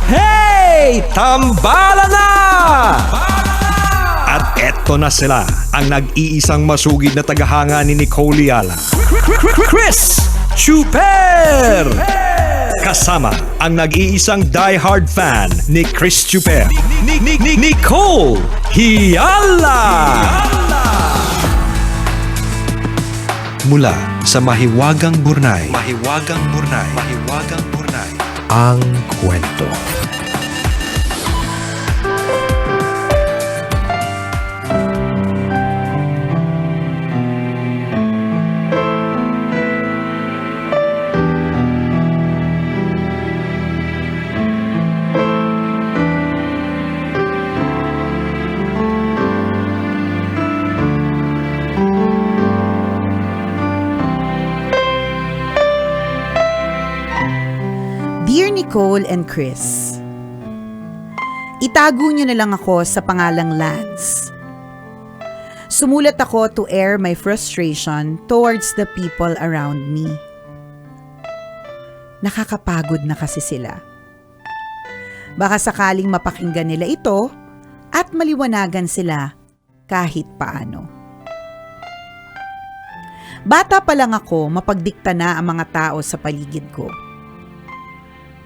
Hey! Tambala na! At eto na sila, ang nag-iisang masugid na tagahanga ni Nicole Yala. Chris Chuper! Kasama ang nag-iisang diehard fan ni Chris Chuper, Nicole Yala! Mula sa Mahiwagang Burnay, ang kwento. Dear Nicole and Chris, itago niyo na lang ako sa pangalang Lance. Sumulat ako to air my frustration towards the people around me. Nakakapagod na kasi sila. Baka sakaling mapakinggan nila ito at maliwanagan sila kahit paano. Bata pa lang ako, mapagdikta na ang mga tao sa paligid ko.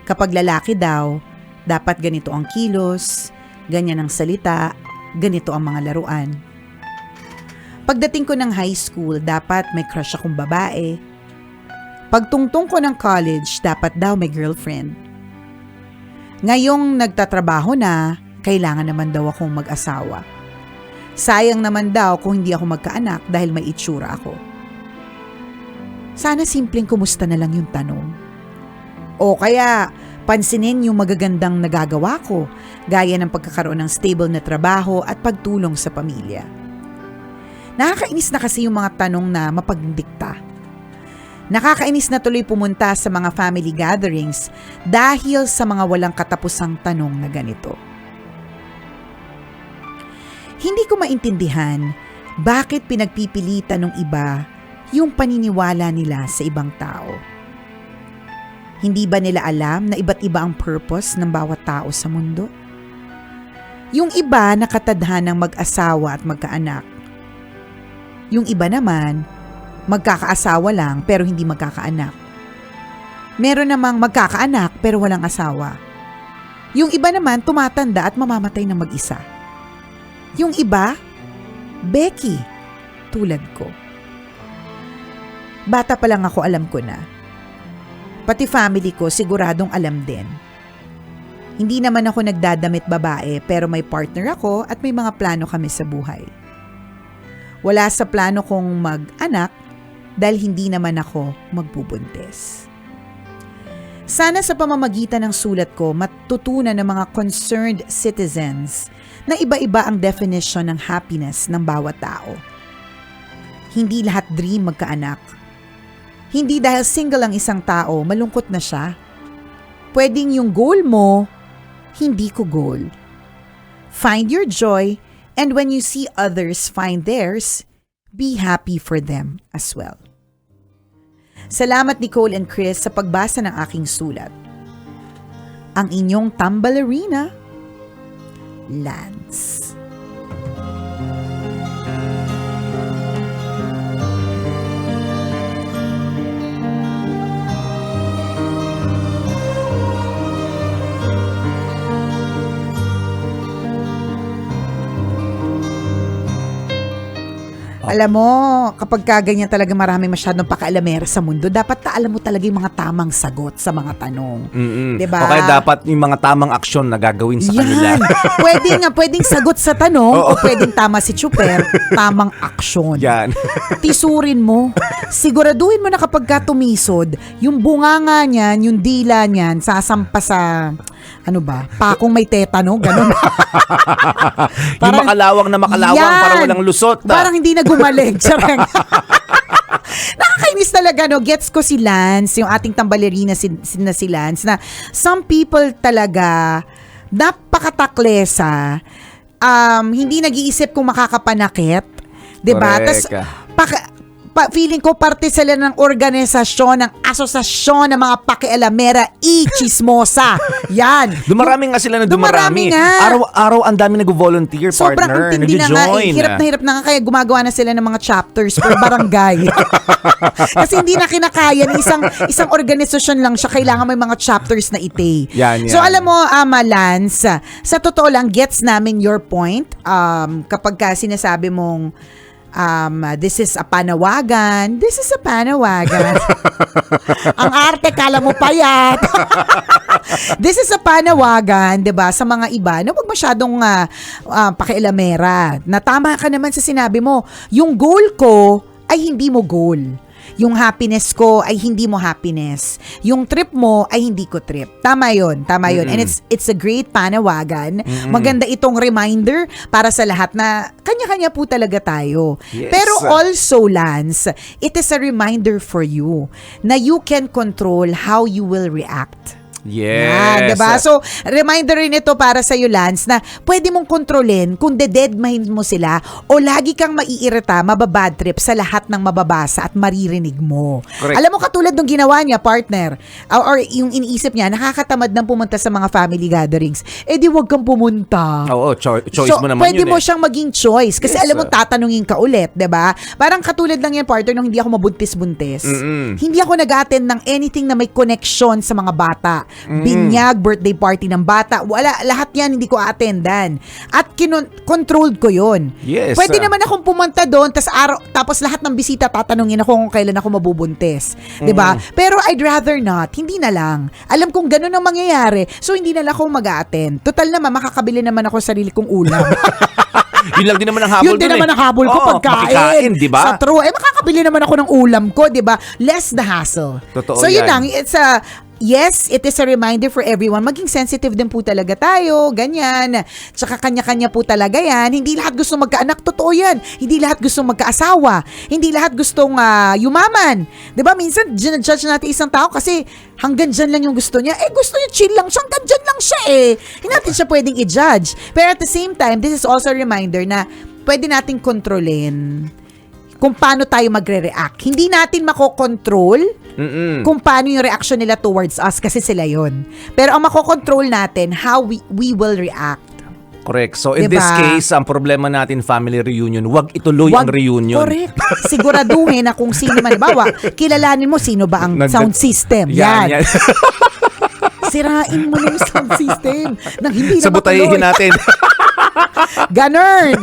Kapag lalaki daw, dapat ganito ang kilos, ganyan ang salita, ganito ang mga laruan. Pagdating ko ng high school, dapat may crush akong babae. Pagtungtong ko ng college, dapat daw may girlfriend. Ngayong nagtatrabaho na, kailangan naman daw akong mag-asawa. Sayang naman daw kung hindi ako magkaanak dahil may itsura ako. Sana simpleng kumusta na lang yung tanong. O kaya, pansinin yung magagandang nagagawa ko, gaya ng pagkakaroon ng stable na trabaho at pagtulong sa pamilya. Nakakainis na kasi yung mga tanong na mapagdikta. Nakakainis na tuloy pumunta sa mga family gatherings dahil sa mga walang katapusang tanong na ganito. Hindi ko maintindihan bakit pinagpipilitan ng iba yung paniniwala nila sa ibang tao. Hindi ba nila alam na iba't iba ang purpose ng bawat tao sa mundo? Yung iba nakatadhanang mag-asawa at magkaanak. Yung iba naman, magkakaasawa lang pero hindi magkakaanak. Meron namang magkakaanak pero walang asawa. Yung iba naman tumatanda at mamamatay ng mag-isa. Yung iba, Becky, tulad ko. Bata pa lang ako, alam ko na. Pati family ko siguradong alam din. Hindi naman ako nagdadamit babae pero may partner ako at may mga plano kami sa buhay. Wala sa plano kong mag-anak dahil hindi naman ako magbubuntis. Sana sa pamamagitan ng sulat ko matutunan ng mga concerned citizens na iba-iba ang definition ng happiness ng bawat tao. Hindi lahat dream magkaanak. Hindi dahil single ang isang tao, malungkot na siya. Pwedeng yung goal mo, hindi ko goal. Find your joy, and when you see others find theirs, be happy for them as well. Salamat Nicole and Chris sa pagbasa ng aking sulat. Ang inyong tambalerina, Lance. Alam mo, kapag kaganyan talaga marami masyadong pakaalamera sa mundo, dapat alam mo talaga yung mga tamang sagot sa mga tanong. Diba? O kaya dapat yung mga tamang aksyon na gagawin sa kanila. Pwedeng sagot sa tanong o pwedeng tama si Chuper, tamang aksyon. Yan. Tisurin mo. Siguraduhin mo na kapag ka tumisod, yung bunganga niyan, yung dila niyan, sasampa sa... Ano ba? Pakong may tetano, ganun. Yung makalawang na makalawang yan, para walang lusot. Parang hindi na gumaling. Charang. Nakakainis talaga, no? Gets ko si Lance, yung ating tambalerina si Lance, na some people talaga, napakataklesa, hindi nag-iisip kung makakapanakit. Diba? Tas, feeling ko parte sila ng organisasyon, ng asosasyon ng mga pakialamera chismosa. Yan. Dumarami nga sila na dumarami. Dumarami nga. Araw-araw ang dami nag-volunteer, Sobrang partner. intindi na nga. Nag-join. Hirap na nga kaya gumagawa na sila ng mga chapters per barangay. Kasi hindi na kinakaya ng isang organisasyon lang siya. Kailangan may mga chapters na ite. Yan. So alam mo, Lance, sa totoo lang, gets namin your point. Kapag ka sinasabi mong this is a panawagan. This is a panawagan. Ang arte, kala mo payat. This is a panawagan, 'di ba, sa mga iba na huwag masyadong pakialamera. Na tama ka naman sa sinabi mo. Yung goal ko ay hindi mo goal. Yung happiness ko ay hindi mo happiness. Yung trip mo ay hindi ko trip. Tama yun. And it's a great panawagan. Maganda itong reminder para sa lahat na kanya-kanya po talaga tayo. Yes. Pero also, Lance, it is a reminder for you na you can control how you will react. Yes. Diba? So, reminder rin ito para sa'yo, Lance, na pwede mong kontrolin kung de-deadmind mo sila o lagi kang maiirita, mababad trip sa lahat ng mababasa at maririnig mo. Correct. Alam mo, katulad nung ginawa niya, partner, or yung iniisip niya, nakakatamad ng pumunta sa mga family gatherings, di wag kang pumunta. Oo, choice So, mo naman pwede yun mo siyang maging choice. Kasi Yes. alam mo, tatanungin ka ulit, 'di ba? Parang katulad lang yan, partner, nung hindi ako mabuntis-buntis. Hindi ako nag-attend ng anything na may connection sa mga bata. Binyag, birthday party ng bata, wala, lahat yan hindi ko attendan. At controlled ko yun. Yes. Pwede naman akong pumunta doon, tapos lahat ng bisita tatanungin ako kung kailan ako mabubuntis. 'Di ba? Pero I'd rather not. Hindi na lang. Alam kong ganun ang mangyayari, so hindi na lang ako mag-attend. Total naman, makakabili naman ako sarili kong ulam. Yun lang din naman ang habol Yun din dun naman ang habol ko, pagkain. Di ba? Sa true. Makakabili naman ako ng ulam ko, di ba? Less the hassle. Totoo so yun yan. lang, yes, it is a reminder for everyone. Maging sensitive din po talaga tayo, ganyan. Tsaka kanya-kanya po talaga yan. Hindi lahat gusto magkaanak, totoo yan. Hindi lahat gusto magkaasawa. Hindi lahat gustong yumaman. Diba, minsan, judge natin isang tao kasi hanggang dyan lang yung gusto niya. Gusto niya chill lang siya, hanggang dyan lang siya Hindi natin siya pwedeng i-judge. Pero at the same time, this is also a reminder na pwede nating kontrolin kung paano tayo magre-react. Hindi natin makokontrol kung paano yung reaction nila towards us kasi sila yon. Pero ang makokontrol natin, how we will react. Correct. So in Diba? this case, ang problema natin, family reunion, wag ituloy ang reunion. Correct. Siguraduhin na kung sino man. Bawa, kilalanin mo sino ba ang sound system. Yan. Sirain mo yung sound system nang hindi na Sabotahin matuloy. natin. Ganun.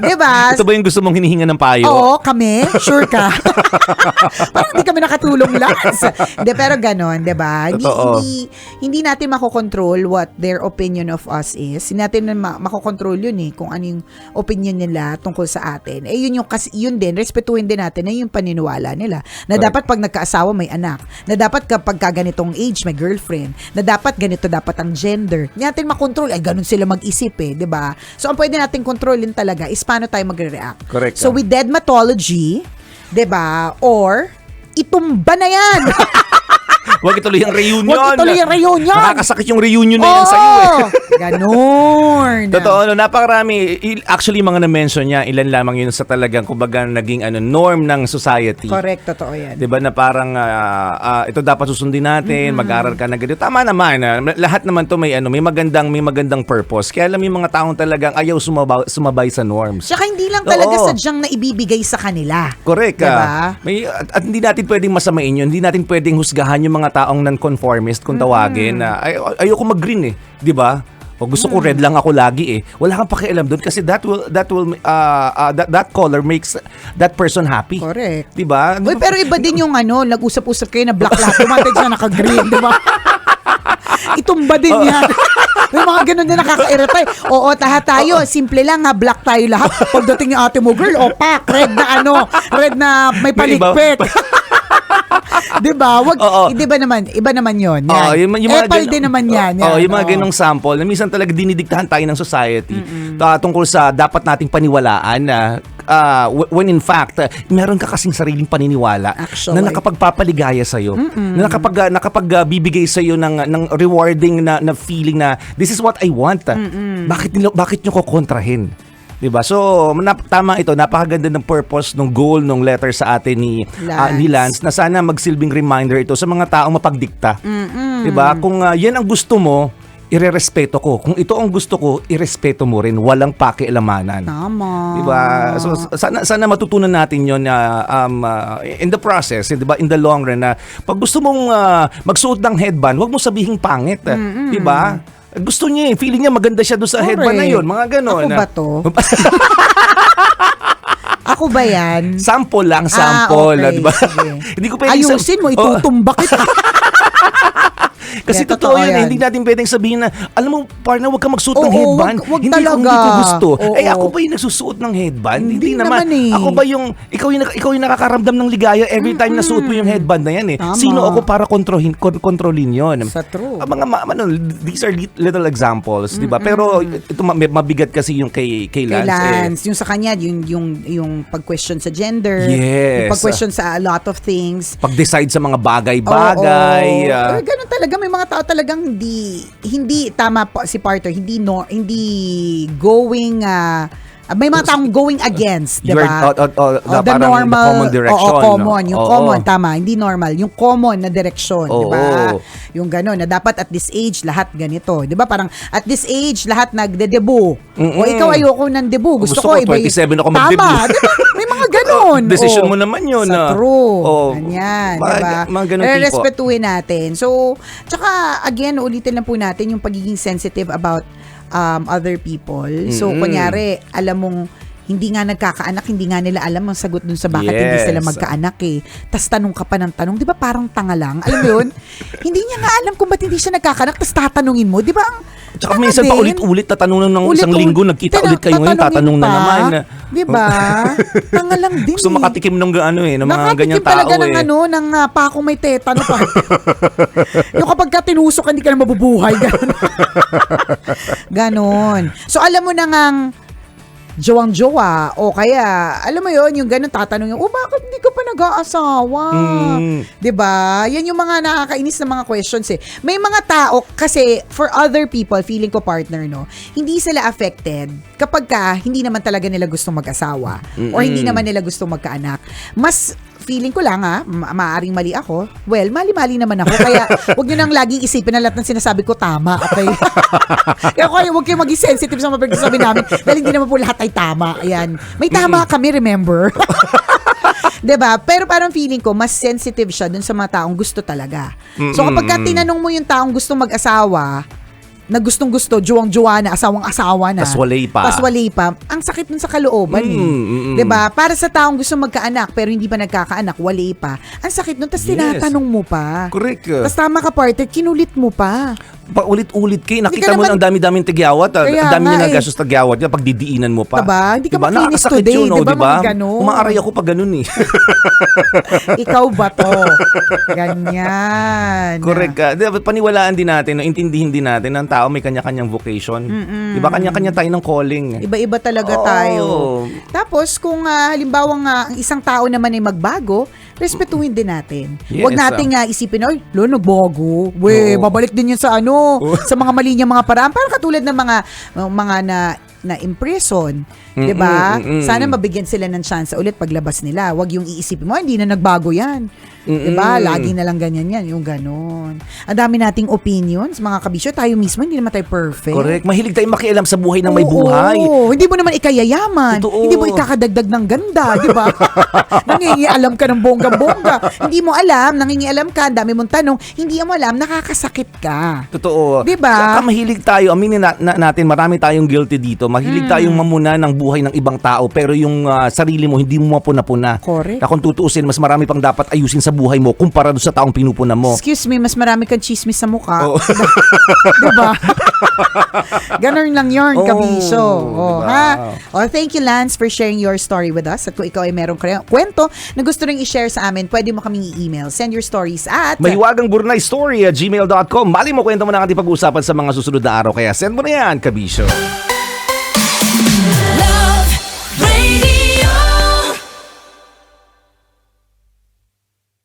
Diba? Ito ba yung gusto mong hinihinga ng payo? Oo, kami. Sure ka. Parang hindi kami nakatulong, Lance. Hindi, pero ganon, diba? Totoo. Hindi natin makokontrol what their opinion of us is. Hindi natin makokontrol yun kung ano yung opinion nila tungkol sa atin. Yun din, respetuhin din natin na yung paniniwala nila. Na dapat pag nagkaasawa may anak. Na dapat kapag ganitong age may girlfriend. Na dapat ganito dapat ang gender. Hindi natin makontrol. Ganun sila mag-isip diba? So, ang pwede natin kontrolin talaga is paano tayo magre-react. Correct. So, with deadmatology, diba? Or, itumba na yan. Huwag ituloy ang reunion. Huwag ituloy ang reunion. Nakakasakit yung reunion na yan sa'yo Ganon. Totoo, napakarami. Actually, mga na-mention niya, ilan lamang yun sa talagang kumbaga naging norm ng society. Correct, totoo yan. Diba na parang ito dapat susundin natin, mag-aral ka na ganito. Tama naman. Lahat naman to may magandang purpose. Kaya alam yung mga taong talagang ayaw sumabay sa norms. Tsaka hindi lang talaga Oo. sadyang na ibibigay sa kanila. Correct. Diba? At hindi natin pwedeng masamain yun. Hindi natin pwedeng husgahan yung mga taong non-conformist kung tawagin. Ayoko mag-green 'di ba? O gusto ko red lang ako lagi Wala kang pakialam doon kasi that color makes that person happy. Correct. 'Di ba? Uy, pero iba din yung nag-usap-usap kayo na black lahat. Tumatag siya naka-green, di ba? Itumba din yan. May mga ganun din nakaka-irita. Oo, tayo. Simple lang black tayo lahat. Pagdating yung ate mo, girl, opak, red na may palikpik. Diba? Iba naman yun. Yung mga Epal din naman yan. Yung mga ganong sample na minsan talaga dinidiktahan tayo ng society tungkol sa dapat nating paniwalaan na when in fact, meron ka kasing sariling paniniwala Actually. na nakapagpapaligaya sa'yo. Na nakapagbibigay sa'yo ng rewarding na feeling na this is what I want. Bakit nyo ko kontrahin? 'Di ba? So, tama ito, napakaganda ng purpose ng goal ng letter sa atin ni Lance na sana magsilbing reminder ito sa mga taong mapagdikta. 'Di ba? Kung yan ang gusto mo, irerespeto ko. Kung ito ang gusto ko, irespeto mo rin. Walang pakialamanan. Tama. Diba? So sana matutunan natin 'yon na in the process, 'di ba? In the long run na pag gusto mong magsuot ng headband, huwag mo sabihing pangit, 'di ba? Gusto niya, feeling niya maganda siya doon sa headband na 'yon, mga gano'n. Ako ba to? Ako ba yan? Sample lang, sample, okay. 'di ba? Sige. Hindi ko pwedeng Ayusin mo, itutumba kita. Kasi Yeah, totoo totoo yan, yan. hindi natin pwedeng sabihin na, alam mo, partner, huwag ka magsuot ng Oo, headband. wag Hindi talaga. ko gusto. Oo. Ako ba yung nagsusuot ng headband? Hindi naman eh. Ako ba yung, ikaw yung nakakaramdam ng ligaya every time na suot mo yung headband na yan eh. Tama. Sino ako para kontrolin yon? Sa true. These are little examples, di ba? Pero ito mabigat kasi yung kay Kay Lance. Lance, yung sa kanya, yung pag-question sa gender, Yes. yung pag-question sa a lot of things. Pag-decide sa mga bagay-bagay. Oo. Ganun talaga, may mga tao talagang hindi tama po si Parter, hindi going may mga taong going against, di ba? The the parang normal, common direction. Oo, common. Yung Oo. common, tama. Hindi normal. Yung common na direksyon, di ba? Oo. Yung gano'n, na dapat at this age, lahat ganito. Di ba? Parang at this age, lahat nagde-debut. O ikaw ayoko ng debut. Gusto ko, iba 27 ako tama, mag-debut. di ba? May mga gano'n. Decision mo naman yun. Sa true. Oh, Ganyan, di mga- ba? mga ganun tipo. Respetuhin natin. So, tsaka, again, ulitin lang po natin yung pagiging sensitive about other people. So, kunyari, alam mong hindi nga nagkakaanak, hindi nga nila alam ang sagot dun sa bakit hindi Yes. sila magkaanak eh. Tas tanong ka pa ng tanong, di ba parang tanga lang? Alam mo yun? Hindi niya nga alam kung ba't hindi siya nagkakaanak, tas tatanungin mo, di ba? Tsaka Tanga minsan din. pa ulit-ulit tatanungin ng isang Ulit-ulit. linggo, nagkita ulit kayo ngayon, tatanong na naman. Di ba? Tanga lang din Gusto makatikim ng ng mga Nakatikim ganyang talaga tao ng eh. ng pakong may tetano pa. Yung kapag ka tinusok, hindi ka na mabubuhay. Ganon. Ganon. So, alam mo na ngang jowang-jowa o kaya, alam mo yon yung ganun tatanungin, bakit hindi ka pa nag-aasawa? 'Di ba? Yan yung mga nakakainis na mga questions eh. May mga tao kasi for other people, feeling ko partner no, hindi sila affected kapag ka hindi naman talaga nila gustong mag-asawa or hindi naman nila gustong magkaanak. Mas feeling ko lang maaaring mali ako. Well, mali-mali naman ako. Kaya huwag nyo nang laging isipin na lahat ng sinasabi ko tama. Okay? Kaya huwag kayo maging sensitive sa mga pagsasabi namin dahil hindi naman po lahat ay tama. Ayan. May tama kami, remember? 'Di ba? Pero parang feeling ko mas sensitive siya dun sa mga taong gusto talaga. So kapag ka tinanong mo yung taong gustong mag-asawa, na gustong-gusto, juwang-juwa na, asawang-asawa na. Tas walay pa. Ang sakit nun sa kalooban eh. 'Di ba? Para sa taong gusto magkaanak pero hindi pa nagkakaanak, walay pa. Ang sakit nun, tas tinatanong mo pa. Correct. Tas tama ka, partner, kinulit mo pa. Pa ulit-ulit kayo. Hindi Nakita ka mo naman- ang dami-daming tigyawat. Kaya Ang dami nga niya eh. nagastos tagyawat niya. Pagdidiinan mo pa. Diba? Hindi ka makinis Nakakasakit today. yun, Diba? diba? Mga ganun. Umaaray ako pag ganun eh. Ikaw ba to? Ganyan. Correct ka. Diba, paniwalaan din natin, no? Intindihin din natin ng tao may kanya-kanyang vocation. Diba? Kanya-kanya tayo ng calling. Iba-iba talaga Oo. tayo. Tapos, kung halimbawa nga, ang isang tao naman ay magbago, respetuhin din natin. Yes, Huwag nating isipin, ay, nagbago. We, Oo. babalik din yun sa sa mga mali niya mga paraan. Parang katulad ng mga na imprison. 'Di ba? Sana mabigyan sila ng chance ulit paglabas nila. Huwag yung iisipin mo, hindi na nagbago yan. 'Di ba? Lagi na lang ganyan yan. Yung ganon. Ang dami nating opinions, mga kabisyo. Tayo mismo, hindi naman tayo perfect. Correct. Mahilig tayong makialam sa buhay ng may Oo, buhay. hindi mo naman ikayayaman. Totoo. Hindi mo ikakadagdag ng ganda, di ba? Nangingialam ka ng bongga-bongga. Hindi mo alam, nangingialam ka, ang dami mong tanong, hindi mo alam, nakakasakit ka. Totoo. Di ba? Saka mahilig tayo, aminin natin, marami tayong guilty dito. Mahilig tayong mamuna ng buhay ng ibang tao, pero yung sarili mo, hindi mo mapuna-puna. Correct. Na kung tutuusin, mas marami pang dapat ayusin sa buhay mo kumpara doon sa taong pinupuna mo. Excuse me, mas marami kang chismis sa mukha. Oo. Di ba? Ganon lang yun, Oo, kabisyo. diba? Ha? Thank you, Lance, for sharing your story with us. At kung ikaw ay merong kwento na gusto rin i-share sa amin, pwede mo kaming i-email. Send your stories at Mahiwagangburnaystory@gmail.com. Mali mo kwento mo na ang ating pag-uusapan sa mga susunod na araw. Kaya send mo na yan, kabisyo.